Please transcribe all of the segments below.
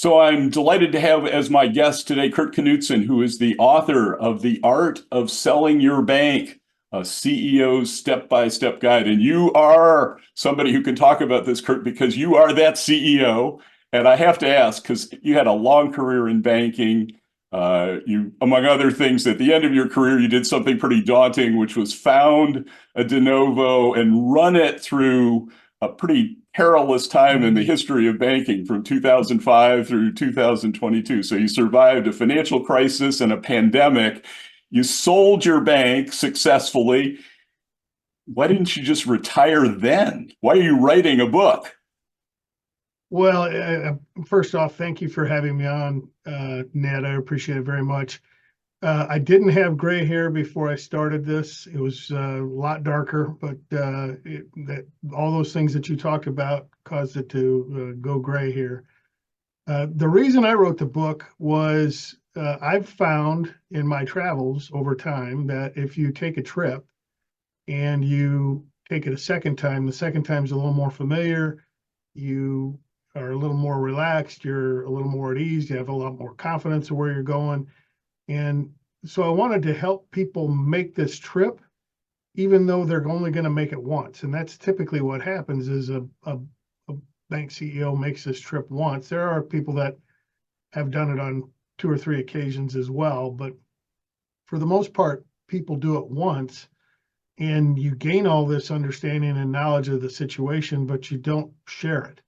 So I'm delighted to have as my guest today Kurt Knutson, who is the author of The Art of Selling Your Bank, a CEO's step-by-step guide. And you are somebody who can talk about this, Kurt, because you are that CEO. And I have to ask, because you had a long career in banking. You, among other things, at the end of your career, you did something pretty daunting, which was found a de novo and run it through a pretty perilous time in the history of banking from 2005 through 2022. So you survived a financial crisis and a pandemic. You sold your bank successfully. Why didn't you just retire then? Why are you writing a book? Well, first off, thank you for having me on, Ned. I appreciate it very much. I didn't have gray hair before I started this. It was a lot darker, but all those things that you talked about caused it to go gray here. The reason I wrote the book was I've found in my travels over time that if you take a trip and you take it a second time, the second time's a little more familiar. You are a little more relaxed. You're a little more at ease. You have a lot more confidence of where you're going. And so I wanted to help people make this trip, even though they're only going to make it once. And that's typically what happens is a bank CEO makes this trip once. There are people that have done it on 2 or 3 occasions as well. But for the most part, people do it once and you gain all this understanding and knowledge of the situation, but you don't share it.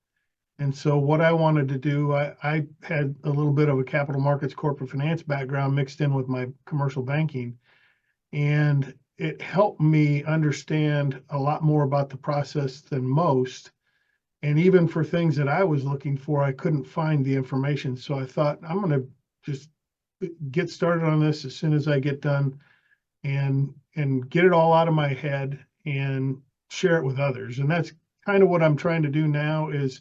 And so what I wanted to do, I had a little bit of a capital markets corporate finance background mixed in with my commercial banking. And it helped me understand a lot more about the process than most. And even for things that I was looking for, I couldn't find the information. So I thought, I'm going to just get started on this as soon as I get done and get it all out of my head and share it with others. And that's kind of what I'm trying to do now is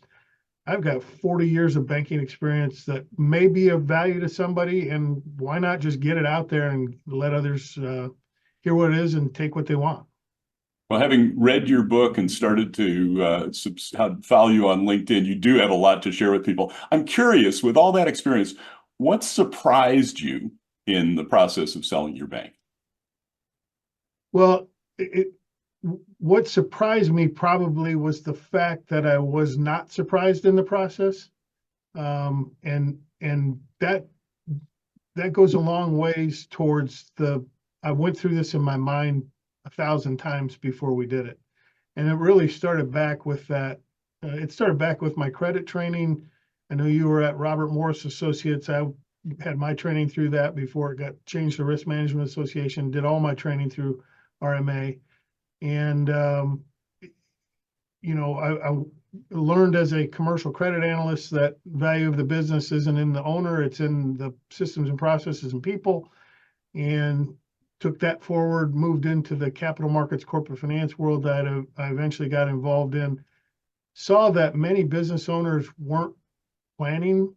I've got 40 years of banking experience that may be of value to somebody, and why not just get it out there and let others hear what it is and take what they want. Well, having read your book and started to follow you on LinkedIn, you do have a lot to share with people. I'm curious, with all that experience, what surprised you in the process of selling your bank? Well, what surprised me probably was the fact that I was not surprised in the process. And that goes a long ways towards I went through this in my mind 1,000 times before we did it. And it really started back with that. It started back with my credit training. I know you were at Robert Morris Associates. I had my training through that before it got changed to Risk Management Association, did all my training through RMA. And, I learned as a commercial credit analyst that value of the business isn't in the owner, it's in the systems and processes and people. And took that forward, moved into the capital markets corporate finance world that I eventually got involved in. Saw that many business owners weren't planning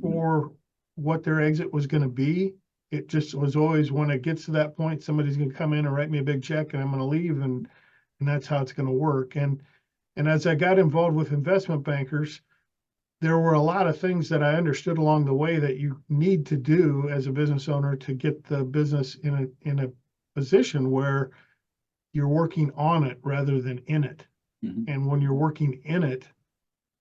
for what their exit was going to be. It just was always, when it gets to that point, somebody's going to come in and write me a big check and I'm going to leave, and that's how it's going to work. And as I got involved with investment bankers, there were a lot of things that I understood along the way that you need to do as a business owner to get the business in a position where you're working on it rather than in it. Mm-hmm. And when you're working in it,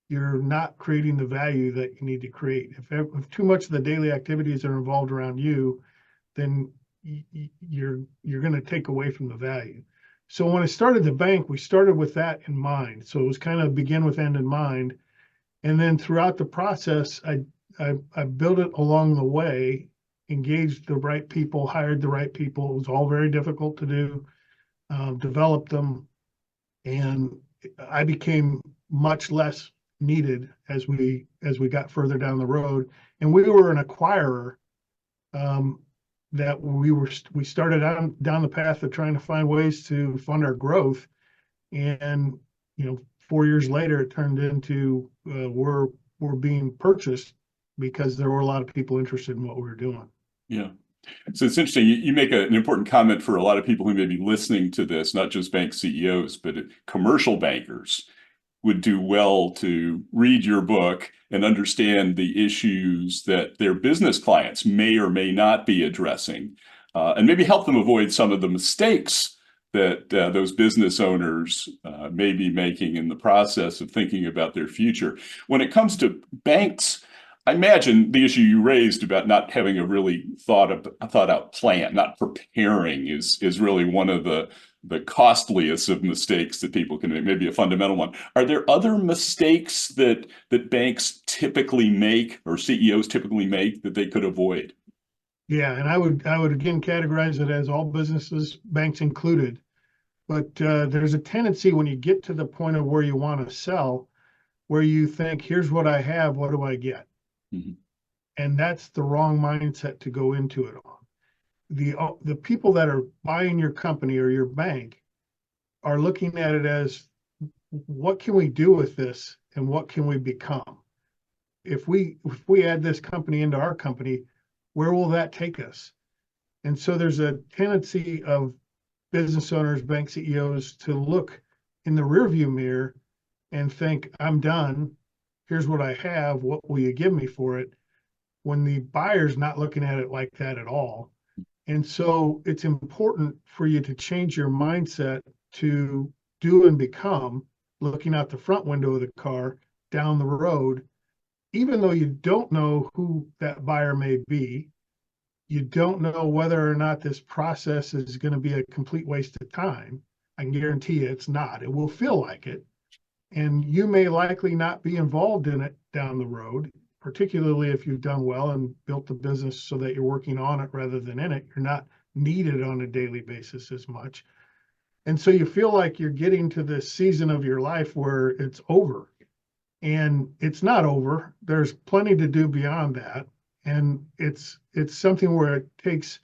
you're not creating the value that you need to create. If too much of the daily activities are involved around you, then you're going to take away from the value. So when I started the bank, we started with that in mind. So it was kind of begin with end in mind. And then throughout the process, I built it along the way, engaged the right people, hired the right people. It was all very difficult to do, developed them, and I became much less needed as we got further down the road. And we were an acquirer that we started down the path of trying to find ways to fund our growth. And 4 years later, it turned into we're being purchased because there were a lot of people interested in what we were doing. Yeah. So it's interesting. You make an important comment for a lot of people who may be listening to this, not just bank CEOs, but commercial bankers. would do well to read your book and understand the issues that their business clients may or may not be addressing, and maybe help them avoid some of the mistakes that those business owners may be making in the process of thinking about their future. When it comes to banks, I imagine the issue you raised about not having a really thought out plan, not preparing, is really one of the costliest of mistakes that people can make, maybe a fundamental one. Are there other mistakes that banks typically make or CEOs typically make that they could avoid? Yeah, and I would again categorize it as all businesses, banks included. But there's a tendency when you get to the point of where you want to sell, where you think, here's what I have, what do I get? Mhm. And that's the wrong mindset to go into it on. The people that are buying your company or your bank are looking at it as, what can we do with this and what can we become? If we add this company into our company, where will that take us? And so there's a tendency of business owners, bank CEOs to look in the rearview mirror and think, I'm done. Here's what I have. What will you give me for it? When the buyer's not looking at it like that at all. And so it's important for you to change your mindset to do and become, looking out the front window of the car down the road, even though you don't know who that buyer may be. You don't know whether or not this process is going to be a complete waste of time. I can guarantee you it's not. It will feel like it. And you may likely not be involved in it down the road, particularly if you've done well and built the business so that you're working on it rather than in it. You're not needed on a daily basis as much. And so you feel like you're getting to this season of your life where it's over. And it's not over. There's plenty to do beyond that. And it's something where it takes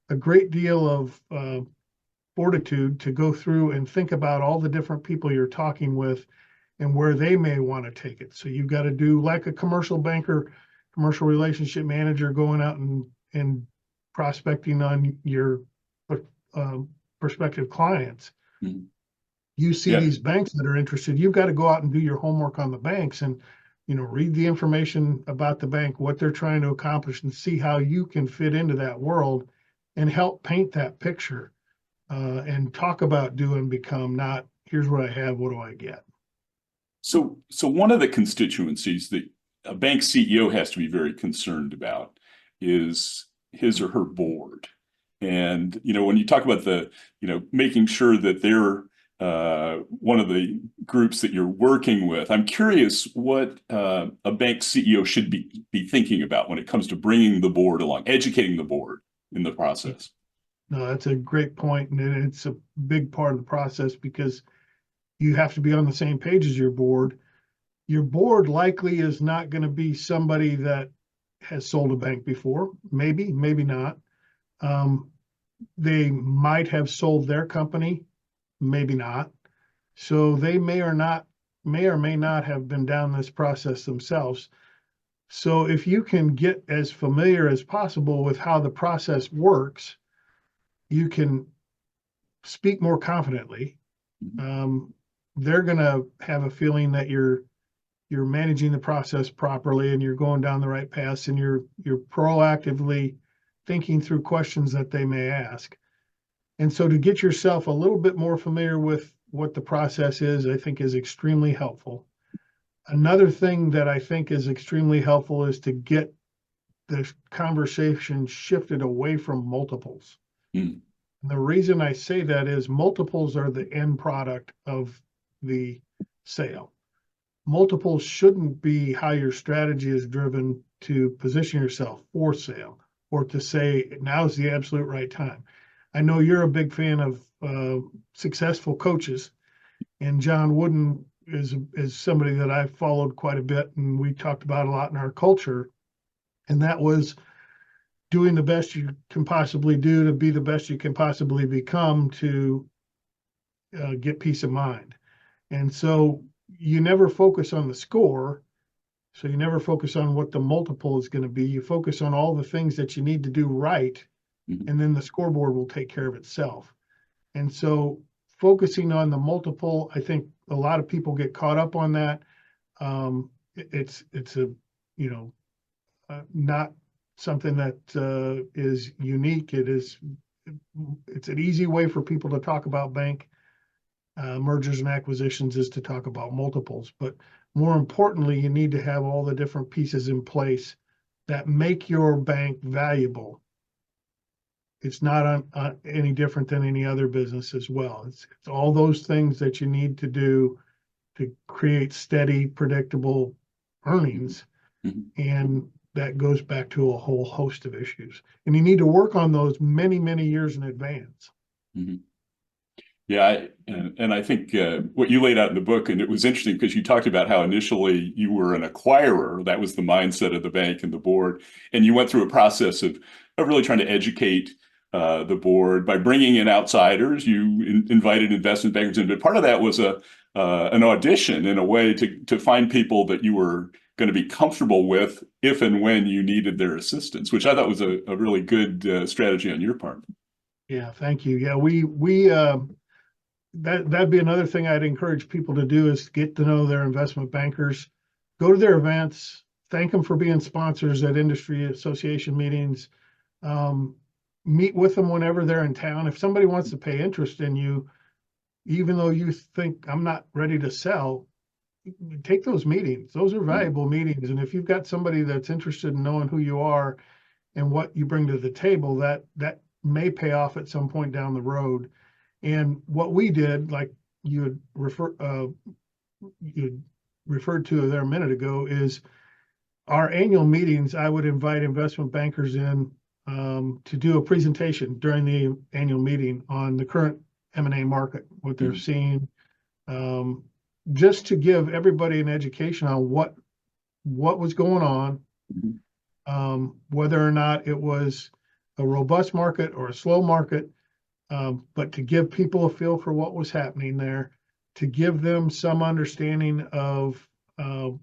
a great deal of fortitude to go through and think about all the different people you're talking with and where they may want to take it. So you've got to do like a commercial banker, commercial relationship manager, going out and prospecting on your prospective clients. Mhm. You see Yeah. these banks that are interested, you've got to go out and do your homework on the banks and, read the information about the bank, what they're trying to accomplish, and see how you can fit into that world and help paint that picture, and talk about do and become, not here's what I have, what do I get? So one of the constituencies that a bank CEO has to be very concerned about is his or her board. And, when you talk about making sure that they're one of the groups that you're working with, I'm curious what a bank CEO should be thinking about when it comes to bringing the board along, educating the board in the process. No, that's a great point, and it's a big part of the process because you have to be on the same page as your board. Your board likely is not going to be somebody that has sold a bank before. Maybe, maybe not. They might have sold their company, maybe not. So they may or may not have been down this process themselves. So if you can get as familiar as possible with how the process works, you can speak more confidently. They're going to have a feeling that you're managing the process properly and you're going down the right path and you're proactively thinking through questions that they may ask. And so to get yourself a little bit more familiar with what the process is, I think is extremely helpful. Another thing that I think is extremely helpful is to get the conversation shifted away from multiples. Mm. And the reason I say that is multiples are the end product of the sale. Multiples shouldn't be how your strategy is driven to position yourself for sale or to say now's the absolute right time. I know you're a big fan of successful coaches, and John Wooden is somebody that I've followed quite a bit, and we talked about a lot in our culture, and that was doing the best you can possibly do to be the best you can possibly become to get peace of mind. And so you never focus on the score. So you never focus on what the multiple is going to be. You focus on all the things that you need to do right, Mhm. and then the scoreboard will take care of itself. And so focusing on the multiple, I think a lot of people get caught up on that. It's a, you know, not something that is unique. It's an easy way for people to talk about bank mergers and acquisitions is to talk about multiples. But more importantly, you need to have all the different pieces in place that make your bank valuable. It's not any different than any other business as well. It's all those things that you need to do to create steady, predictable earnings. Mm-hmm. And that goes back to a whole host of issues. And you need to work on those many, many years in advance. Mm-hmm. Yeah, and I think what you laid out in the book, and it was interesting because you talked about how initially you were an acquirer. That was the mindset of the bank and the board. And you went through a process of really trying to educate the board by bringing in outsiders. You invited investment bankers in, but part of that was an audition in a way to find people that you were going to be comfortable with if and when you needed their assistance, which I thought was a really good strategy on your part. Yeah, thank you. Yeah, that'd be another thing I'd encourage people to do is get to know their investment bankers, go to their events, thank them for being sponsors at industry association meetings, meet with them whenever they're in town. If somebody wants to pay interest in you, even though you think I'm not ready to sell, take those meetings. Those are valuable meetings. And if you've got somebody that's interested in knowing who you are and what you bring to the table, that may pay off at some point down the road. And what we did, like you referred to there a minute ago, is our annual meetings. I would invite investment bankers in to do a presentation during the annual meeting on the current M&A market, what they're seeing, just to give everybody an education on what was going on, whether or not it was a robust market or a slow market. But to give people a feel for what was happening there, to give them some understanding of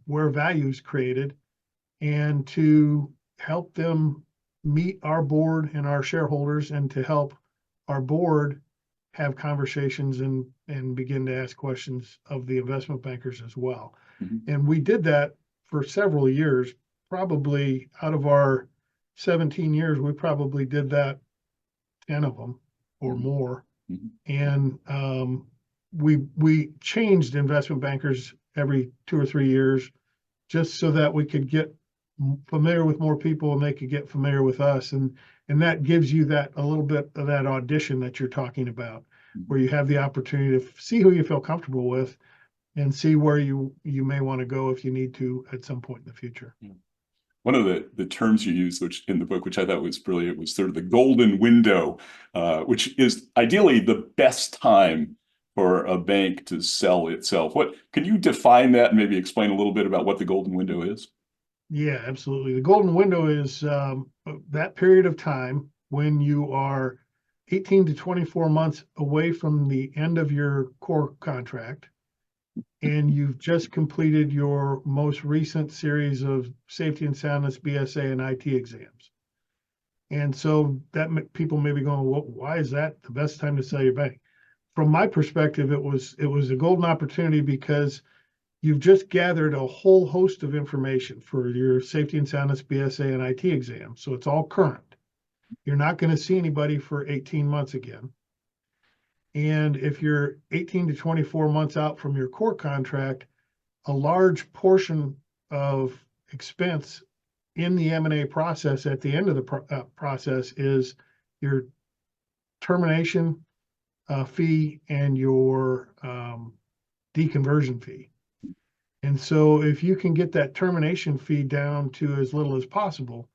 where value is created, and to help them meet our board and our shareholders, and to help our board have conversations and begin to ask questions of the investment bankers as well. And we did that for several years. Probably out of our 17 years, we probably did that 10 of them or more. And we changed investment bankers every 2 or 3 years, just so that we could get familiar with more people and they could get familiar with us. And that gives you that a little bit of that audition that you're talking about, where you have the opportunity to see who you feel comfortable with and see where you may want to go if you need to at some point in the future. One of the terms you used, which in the book, which I thought was brilliant, was sort of the golden window, which is ideally the best time for a bank to sell itself. Can you define that and maybe explain a little bit about what the golden window is? Yeah, absolutely. The golden window is that period of time when you are 18 to 24 months away from the end of your core contract, and you've just completed your most recent series of safety and soundness, BSA, and IT exams. And so that people may be going, well, why is that the best time to sell your bank? From my perspective, it was a golden opportunity because you've just gathered a whole host of information for your safety and soundness, BSA, and IT exams. So it's all current. You're not going to see anybody for 18 months again. And if you're 18 to 24 months out from your core contract, a large portion of expense in the M&A process at the end of the process is your termination fee and your deconversion fee. And so if you can get that termination fee down to as little as possible,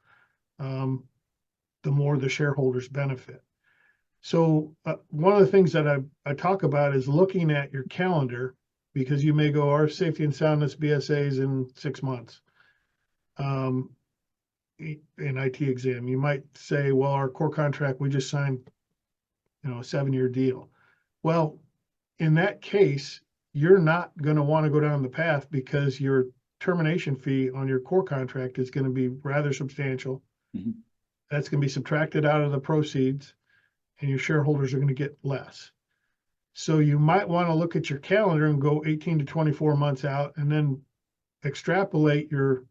the more the shareholders benefit. So one of the things that I talk about is looking at your calendar, because you may go, our safety and soundness BSAs in 6 months, in IT exam. You might say, well, our core contract, we just signed, a 7-year deal. Well, in that case, you're not going to want to go down the path, because your termination fee on your core contract is going to be rather substantial. That's going to be subtracted out of the proceeds, and your shareholders are going to get less. So you might want to look at your calendar and go 18 to 24 months out and then extrapolate your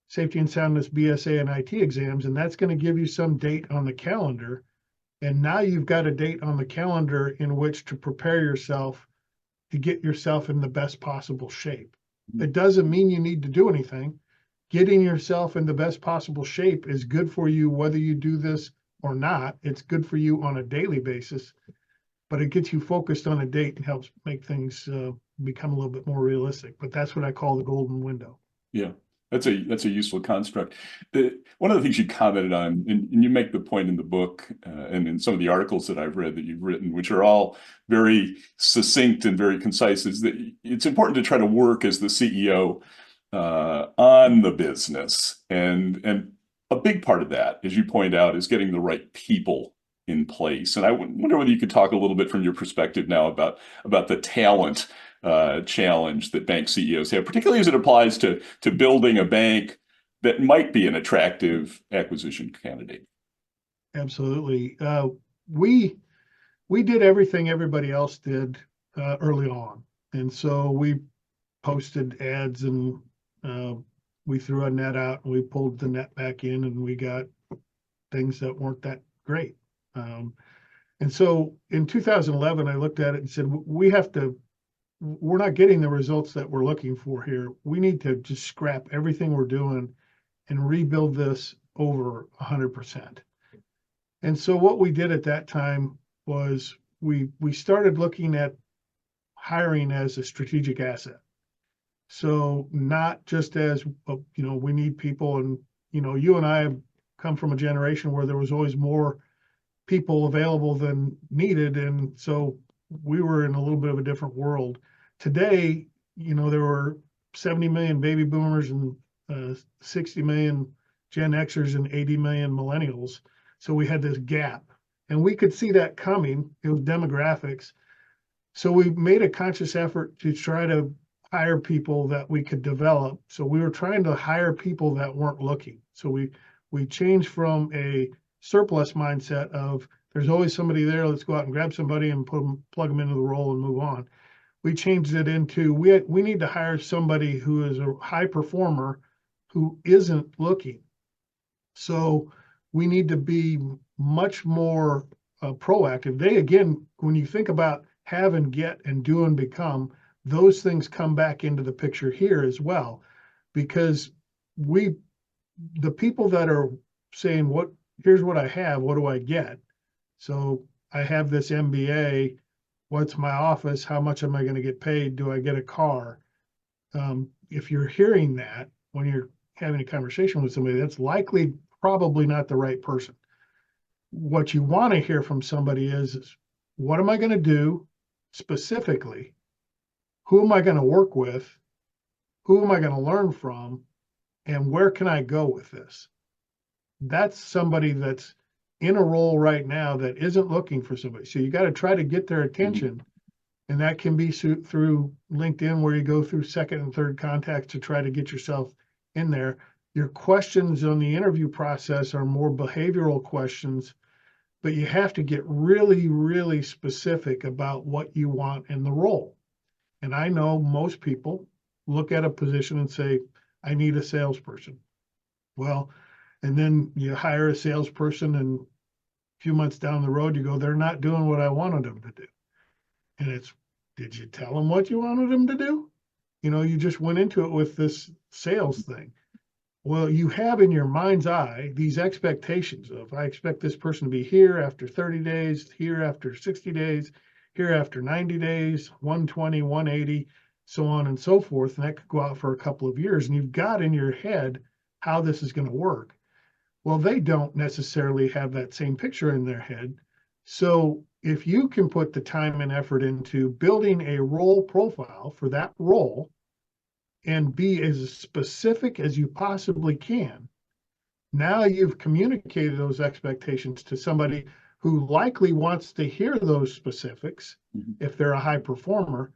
safety and soundness BSA and IT exams, and that's going to give you some date on the calendar. And now you've got a date on the calendar in which to prepare yourself to get yourself in the best possible shape. It doesn't mean you need to do anything. Getting yourself in the best possible shape is good for you whether you do this or not. It's good for you on a daily basis, but it gets you focused on a date and helps make things become a little bit more realistic. But that's what I call the golden window. Yeah, that's a useful construct. One of the things you commented on, and you make the point in the book and in some of the articles that I've read that you've written, which are all very succinct and very concise, is that it's important to try to work as the CEO on the business. And a big part of that, as you point out, is getting the right people in place. And I wonder whether you could talk a little bit from your perspective now about the talent challenge that bank CEOs have, particularly as it applies to building a bank that might be an attractive acquisition candidate. Absolutely. We did everything everybody else did early on. And so we posted ads and we threw a net out and we pulled the net back in and we got things that weren't that great. And so in 2011, I looked at it and said, we're not getting the results that we're looking for here. We need to just scrap everything we're doing and rebuild this over 100%. And so what we did at that time was we started looking at hiring as a strategic asset. So not just as, we need people, and, you and I have come from a generation where there was always more people available than needed. And so we were in a little bit of a different world. Today, there were 70 million baby boomers and 60 million Gen Xers and 80 million millennials. So we had this gap and we could see that coming. It was demographics. So we made a conscious effort to try to hire people that we could develop. So we were trying to hire people that weren't looking. So we changed from a surplus mindset of there's always somebody there, let's go out and grab somebody and plug them into the role and move on. We changed it into we need to hire somebody who is a high performer who isn't looking. So we need to be much more proactive. Again, when you think about have and get and do and become, those things come back into the picture here as well, because the people that are saying, here's what I have, what do I get? So I have this MBA, what's my office? How much am I going to get paid? Do I get a car? If you're hearing that when you're having a conversation with somebody, that's likely probably not the right person. What you want to hear from somebody is what am I going to do specifically? Who am I going to work with? Who am I going to learn from? And where can I go with this? That's somebody that's in a role right now that isn't looking for somebody. So you got to try to get their attention. And that can be through LinkedIn, where you go through second and third contacts to try to get yourself in there. Your questions on the interview process are more behavioral questions, but you have to get really, really specific about what you want in the role. And I know most people look at a position and say, I need a salesperson. Well, and then you hire a salesperson and a few months down the road, you go, they're not doing what I wanted them to do. And did you tell them what you wanted them to do? You just went into it with this sales thing. Well, you have in your mind's eye these expectations of, I expect this person to be here after 30 days, here after 60 days, here after 90 days, 120, 180, so on and so forth. And that could go out for a couple of years. And you've got in your head how this is going to work. Well, they don't necessarily have that same picture in their head. So if you can put the time and effort into building a role profile for that role and be as specific as you possibly can, now you've communicated those expectations to somebody who likely wants to hear those specifics if they're a high performer.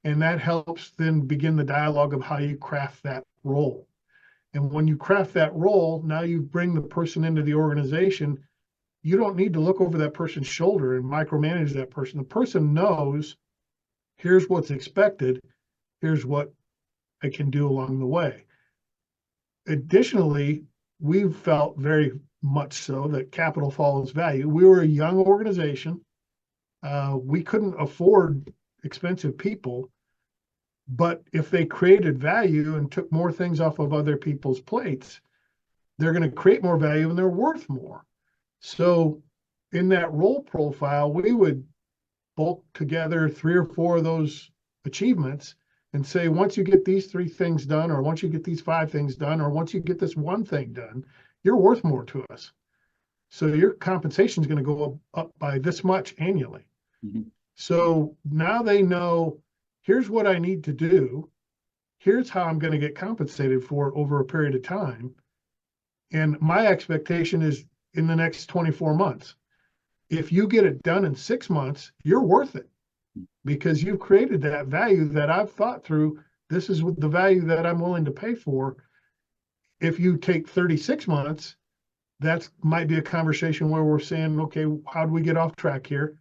And that helps then begin the dialogue of how you craft that role. And when you craft that role, now you bring the person into the organization you don't need to look over that person's shoulder and micromanage that person. The person knows, here's what's expected, here's what I can do along the way. Additionally, we've felt very much so that capital follows value. We were a young organization. We couldn't afford expensive people, but if they created value and took more things off of other people's plates, they're going to create more value and they're worth more. So in that role profile, we would bulk together 3 or 4 of those achievements and say, once you get these 3 things done, or once you get these 5 things done, or once you get this 1 thing done, you're worth more to us. So your compensation is going to go up by this much annually. Mm-hmm. So now they know, here's what I need to do. Here's how I'm going to get compensated for it over a period of time. And my expectation is in the next 24 months. If you get it done in 6 months, you're worth it because you've created that value that I've thought through. This is the value that I'm willing to pay for. If you take 36 months, that might be a conversation where we're saying, okay, how do we get off track here?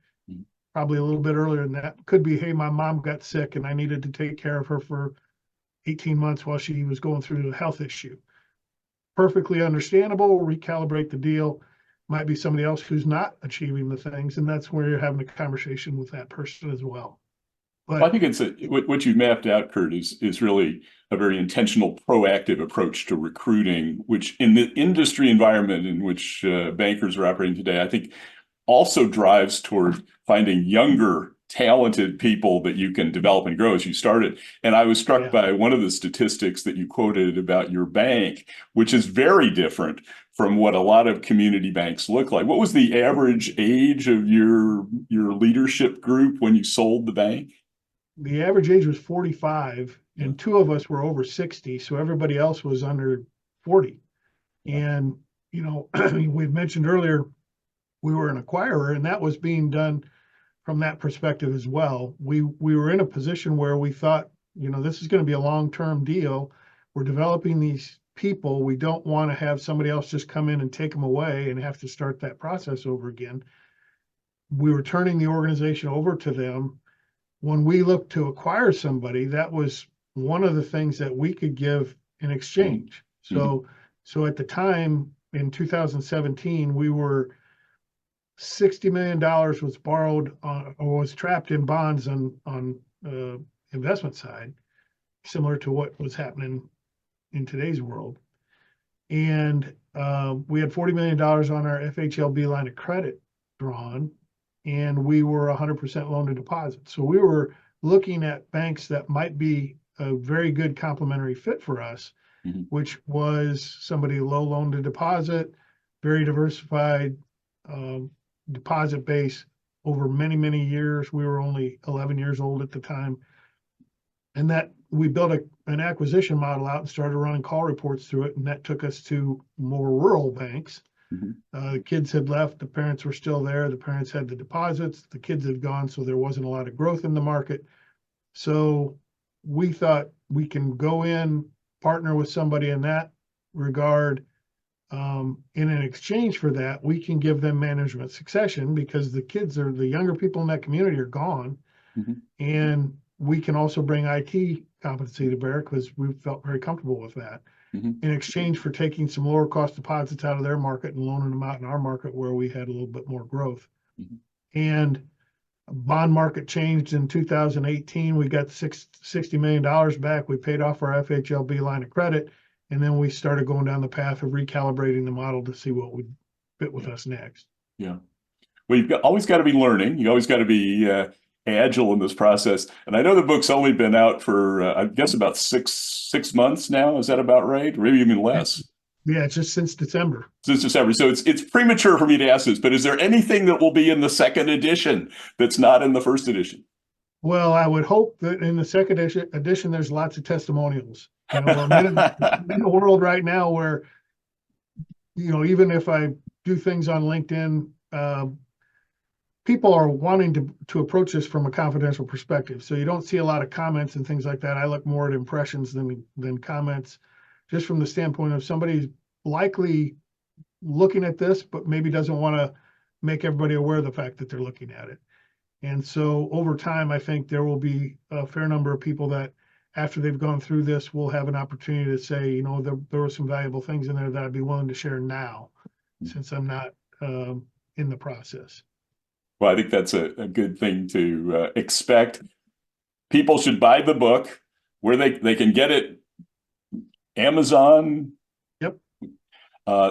Probably a little bit earlier than that. Could be, hey, my mom got sick and I needed to take care of her for 18 months while she was going through a health issue. Perfectly understandable, recalibrate the deal. Might be somebody else who's not achieving the things, and that's where you're having a conversation with that person as well. But I think it's what you mapped out, Kurt, is really a very intentional, proactive approach to recruiting, which in the industry environment in which bankers are operating today, I think also drives toward finding younger, talented people that you can develop and grow as you started. And I was struck by one of the statistics that you quoted about your bank, which is very different from what a lot of community banks look like. What was the average age of your leadership group when you sold the bank? The average age was 45, and 2 of us were over 60, so everybody else was under 40. And, you know, we mentioned earlier, we were an acquirer, and that was being done from that perspective as well. We were in a position where we thought, you know, this is going to be a long-term deal. We're developing these people. We don't want to have somebody else just come in and take them away and have to start that process over again. We were turning the organization over to them. When we looked to acquire somebody, that was one of the things that we could give in exchange. So at the time in 2017, we were $60 million was borrowed or was trapped in bonds on investment side, similar to what was happening in today's world. And we had $40 million on our FHLB line of credit drawn, and we were 100% loan to deposit. So we were looking at banks that might be a very good complementary fit for us, which was somebody low loan to deposit, very diversified deposit base over many, many years. We were only 11 years old at the time. And that we built an acquisition model out and started running call reports through it. And that took us to more rural banks. The kids had left, the parents were still there, the parents had the deposits, the kids had gone, so there wasn't a lot of growth in the market. So we thought we can go in, partner with somebody in that regard. In an exchange for that, we can give them management succession because the younger people in that community are gone. And we can also bring IT competency to bear because we felt very comfortable with that. In exchange for taking some lower cost deposits out of their market and loaning them out in our market where we had a little bit more growth. And bond market changed in 2018. We got $60 million back. We paid off our FHLB line of credit. And then we started going down the path of recalibrating the model to see what would fit with us next. Yeah. Well, always got to be learning. You always got to be agile in this process. And I know the book's only been out for, I guess, about six months now. Is that about right? Or maybe even less. Yeah, it's just since December. Since December. So it's premature for me to ask this, but is there anything that will be in the second edition that's not in the first edition? Well, I would hope that in the second edition, there's lots of testimonials. You know, I'm in a world right now where, you know, even if I do things on LinkedIn, people are wanting to approach this from a confidential perspective. So you don't see a lot of comments and things like that. I look more at impressions than comments, just from the standpoint of somebody likely looking at this, but maybe doesn't want to make everybody aware of the fact that they're looking at it. And so over time, I think there will be a fair number of people that after they've gone through this, will have an opportunity to say, you know, there were some valuable things in there that I'd be willing to share now, since I'm not in the process. Well, I think that's a good thing to expect. People should buy the book where they can get it. Amazon. Yep.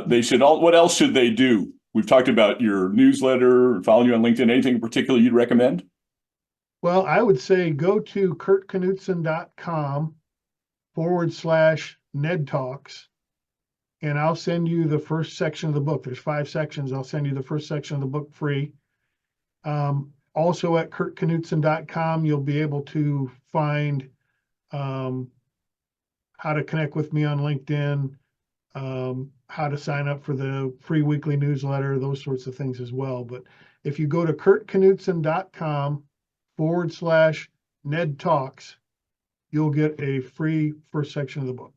They should what else should they do? We've talked about your newsletter, following you on LinkedIn. Anything in particular you'd recommend? Well, I would say go to kurtknutson.com/NedTalks, and I'll send you the first section of the book. There's 5 sections. I'll send you the first section of the book free. Also at kurtknutson.com, you'll be able to find how to connect with me on LinkedIn, how to sign up for the free weekly newsletter, those sorts of things as well. But if you go to kurtknutson.com/NedTalks, you'll get a free first section of the book.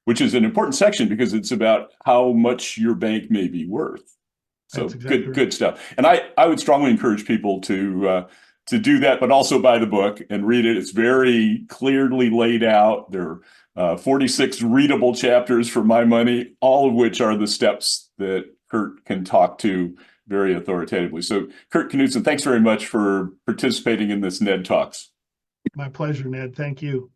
Which is an important section because it's about how much your bank may be worth. So That's exactly good stuff. And I would strongly encourage people to do that, but also buy the book and read it. It's very clearly laid out. There are 46 readable chapters for my money, all of which are the steps that Kurt can talk to very authoritatively. So Kurt Knutson, thanks very much for participating in this Ned Talks. My pleasure, Ned. Thank you.